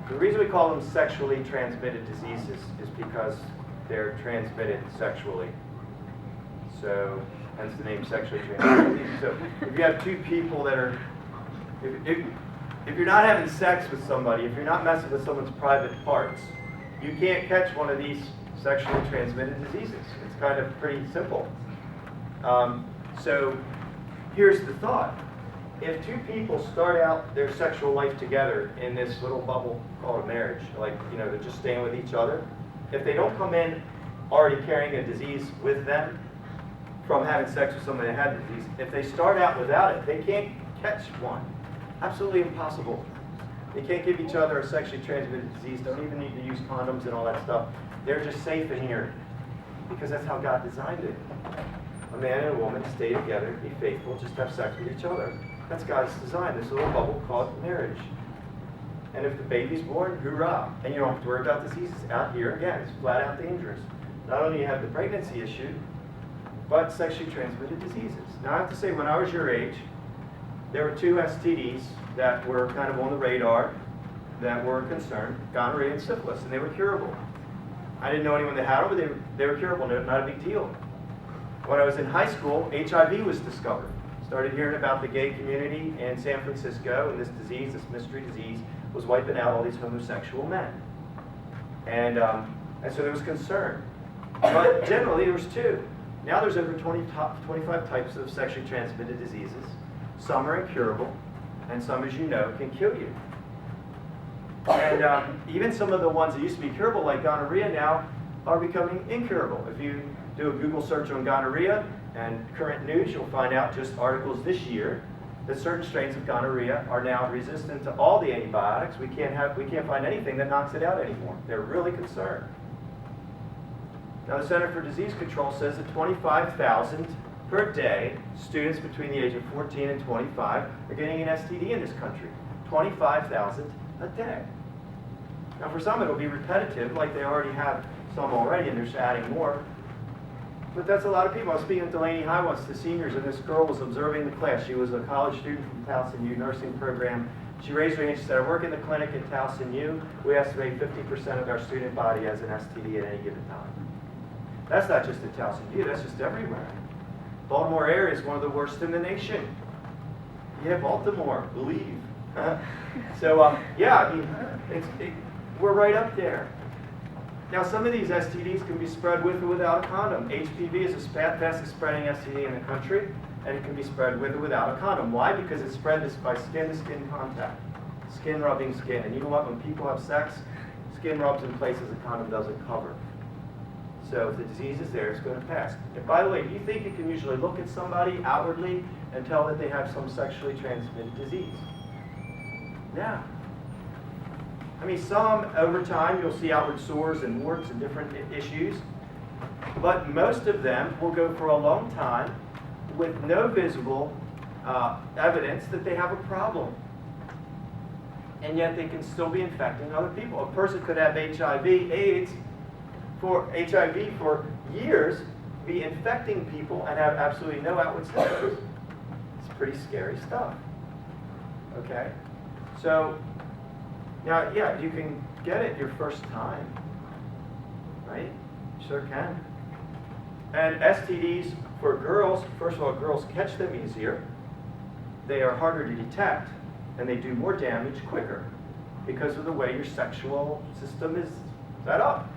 The reason we call them sexually transmitted diseases is because they're transmitted sexually. So, hence the name sexually transmitted disease. So, if you have two people that are, if you're not having sex with somebody, if you're not messing with someone's private parts, you can't catch one of these sexually transmitted diseases. It's kind of pretty simple. So, here's the thought. If two people start out their sexual life together in this little bubble called a marriage, like, you know, they're just staying with each other, if they don't come in already carrying a disease with them from having sex with somebody that had the disease, if they start out without it, they can't catch one. Absolutely impossible. They can't give each other a sexually transmitted disease, don't even need to use condoms and all that stuff. They're just safe in here because that's how God designed it. A man and a woman stay together, be faithful, just have sex with each other. That's God's design, this little bubble called marriage. And if the baby's born, hoorah. And you don't have to worry about diseases. Out here, again, it's flat out dangerous. Not only do you have the pregnancy issue, but sexually transmitted diseases. Now I have to say, when I was your age, there were two STDs that were kind of on the radar that were a concern, gonorrhea and syphilis, and they were curable. I didn't know anyone that had them, but they were curable, not a big deal. When I was in high school, HIV was discovered. Started hearing about the gay community in San Francisco, and this disease, this mystery disease, was wiping out all these homosexual men. And so there was concern. But generally, there was two. Now there's over 25 types of sexually transmitted diseases. Some are incurable, and some, as you know, can kill you. And even some of the ones that used to be curable, like gonorrhea, now are becoming incurable. If you do a Google search on gonorrhea and current news, you'll find out just articles this year that certain strains of gonorrhea are now resistant to all the antibiotics. We can't find anything that knocks it out anymore. They're really concerned. Now, the Center for Disease Control says that 25,000 per day students between the age of 14 and 25 are getting an STD in this country. 25,000 a day. Now, for some, it'll be repetitive, like they already have some already, and they're just adding more. But that's a lot of people. I was speaking at Delaney High once to seniors, and this girl was observing the class. She was a college student from Towson U nursing program. She raised her hand. She said, I work in the clinic at Towson U. We estimate 50% of our student body has an STD at any given time. That's not just at Towson U. That's just everywhere. Baltimore area is one of the worst in the nation. Yeah, Baltimore, believe. So, yeah, I mean, we're right up there. Now, some of these STDs can be spread with or without a condom. HPV is the fastest spreading STD in the country, and it can be spread with or without a condom. Why? Because it's spread by skin-to-skin contact, skin rubbing skin. And you know what? When people have sex, skin rubs in places a condom doesn't cover. So if the disease is there, it's going to pass. And by the way, do you think you can usually look at somebody outwardly and tell that they have some sexually transmitted disease? No. I mean, some, over time, you'll see outward sores and warts and different issues. But most of them will go for a long time with no visible evidence that they have a problem. And yet they can still be infecting other people. A person could have HIV for years, be infecting people and have absolutely no outward symptoms. It's pretty scary stuff. Okay? So, now, yeah, you can get it your first time, right? You sure can. And STDs for girls, first of all, girls catch them easier. They are harder to detect, and they do more damage quicker because of the way your sexual system is set up.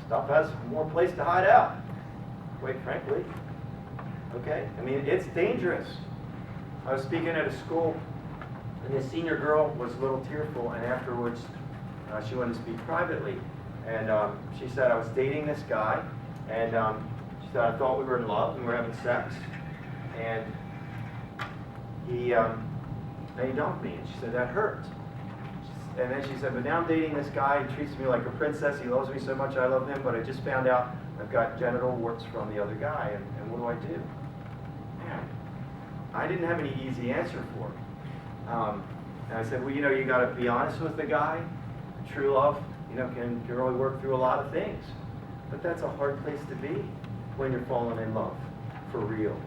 Stuff has more place to hide out, quite frankly. Okay? I mean, it's dangerous. I was speaking at a school, and the senior girl was a little tearful, and afterwards she wanted to speak privately. And she said, I was dating this guy, and she said, I thought we were in love, and we were having sex, and he dumped me. And she said, that hurt. And then she said, but now I'm dating this guy, he treats me like a princess, he loves me so much, I love him, but I just found out I've got genital warts from the other guy, and what do I do? Man, I didn't have any easy answer for her. And I said, well, you know, you got to be honest with the guy. True love, you know, can really work through a lot of things. But that's a hard place to be when you're falling in love, for real.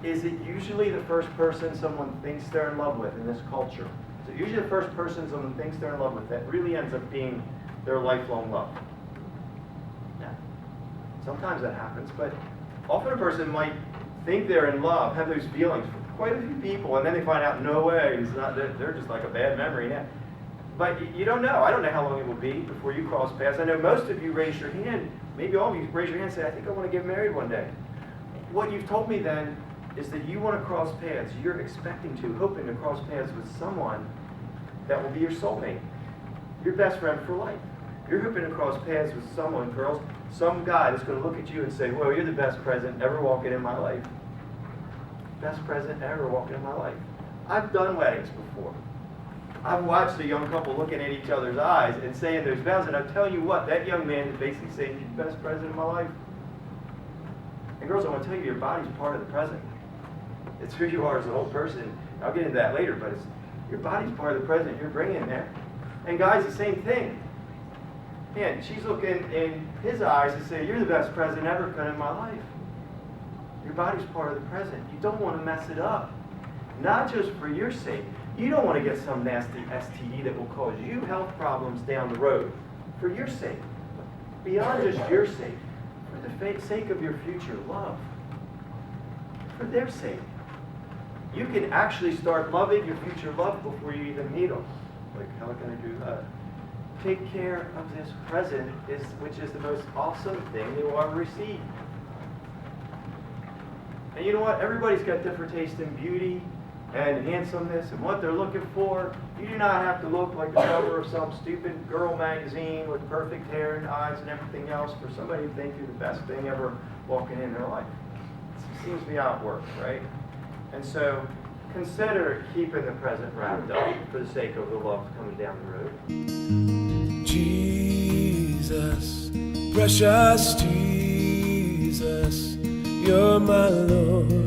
Is it usually the first person someone thinks they're in love with in this culture? So usually the first person someone thinks they're in love with, that really ends up being their lifelong love. Yeah. Sometimes that happens, but often a person might think they're in love, have those feelings for quite a few people, and then they find out, no way, it's not, they're just like a bad memory now. But you don't know. I don't know how long it will be before you cross paths. I know most of you raise your hand, maybe all of you raise your hand and say, I think I want to get married one day. What you've told me then is that you want to cross paths. You're expecting to, hoping to cross paths with someone that will be your soulmate, your best friend for life. You're hoping to cross paths with someone, girls, some guy that's going to look at you and say, well, you're the best present ever walking in my life. Best present ever walking in my life. I've done weddings before. I've watched a young couple looking at each other's eyes and saying those vows, and I'll tell you what, that young man is basically saying, you're the best present in my life. And girls, I want to tell you, your body's part of the present. It's who you are as a whole person. I'll get into that later, but your body's part of the present you're bringing there. And guys, the same thing. Man, she's looking in his eyes and saying, you're the best present ever come in my life. Your body's part of the present. You don't want to mess it up. Not just for your sake. You don't want to get some nasty STD that will cause you health problems down the road. For your sake. Beyond just your sake. For the sake of your future love. For their sake. You can actually start loving your future love before you even meet them. Like, how can I do that? Take care of this present, which is the most awesome thing they will ever receive. And you know what? Everybody's got different taste in beauty and handsomeness and what they're looking for. You do not have to look like the cover of some stupid girl magazine with perfect hair and eyes and everything else for somebody to think you're the best thing ever walking in their life. It seems to be how it works, right? And so consider keeping the present wrapped up for the sake of the love coming down the road. Jesus, precious Jesus, you're my Lord.